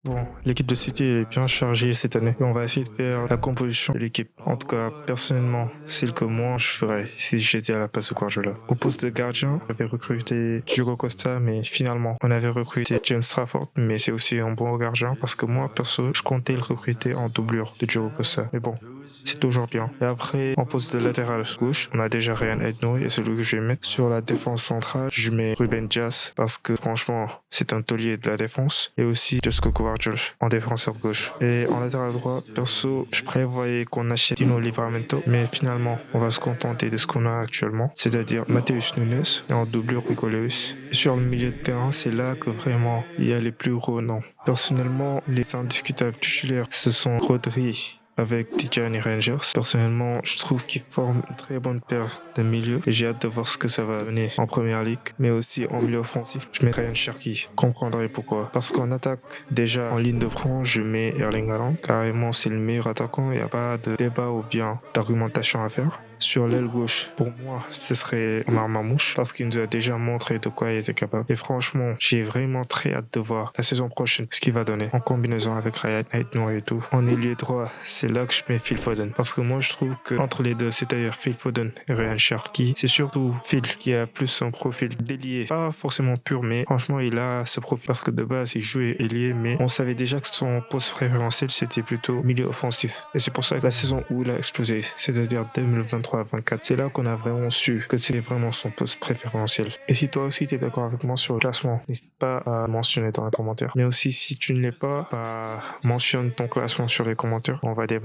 Bon, l'équipe de City est bien chargée cette année et on va essayer de faire la composition de l'équipe. En tout cas, personnellement, c'est le que moi je ferais si j'étais à la place de Guardiola. Au poste de gardien, on avait recruté Diogo Costa, mais finalement, on avait recruté James Trafford, mais c'est aussi un bon gardien parce que moi, perso, je comptais le recruter en doublure de Diogo Costa. Mais bon, c'est toujours bien. Et après, en poste de latéral gauche, on a déjà Ryan Aït-Nouri et celui que je vais mettre sur la défense centrale, je mets Ruben Dias parce que franchement, c'est un taulier de la défense et aussi Josko Kovarchol en défenseur gauche. Et en latéral droit, perso, je prévoyais qu'on achète Tino Livramento, mais finalement, on va se contenter de ce qu'on a actuellement, c'est-à-dire Matheus Nunes et en doublure Rico Lewis. Et sur le milieu de terrain, c'est là que vraiment il y a les plus gros noms. Personnellement, les indiscutables titulaires, ce sont Rodri, avec Tijani Rangers. Personnellement, je trouve qu'ils forment une très bonne paire de milieux et j'ai hâte de voir ce que ça va donner en première ligue. Mais aussi en milieu offensif, je mets Ryan Cherki. Comprendrez pourquoi. Parce qu'en attaque, déjà en ligne de front, je mets Erling Haaland. Carrément, c'est le meilleur attaquant. Il n'y a pas de débat ou bien d'argumentation à faire. Sur l'aile gauche, pour moi, ce serait Omar Mamouche parce qu'il nous a déjà montré de quoi il était capable. Et franchement, j'ai vraiment très hâte de voir la saison prochaine ce qu'il va donner en combinaison avec Ryan Aït-Nouri et tout. En ailier droit, c'est là que je mets Phil Foden parce que moi je trouve que entre les deux, c'est-à-dire Phil Foden et Ryan Cherki, c'est surtout Phil qui a plus un profil délié, pas forcément pur, mais franchement il a ce profil parce que de base il jouait ailier, mais on savait déjà que son poste préférentiel c'était plutôt milieu offensif. Et c'est pour ça que la saison où il a explosé, c'est-à-dire 2023-24, c'est là qu'on a vraiment su que c'était vraiment son poste préférentiel. Et si toi aussi tu es d'accord avec moi sur le classement, n'hésite pas à mentionner dans les commentaires. Mais aussi si tu ne l'es pas, bah, mentionne ton classement sur les commentaires, on va débattre.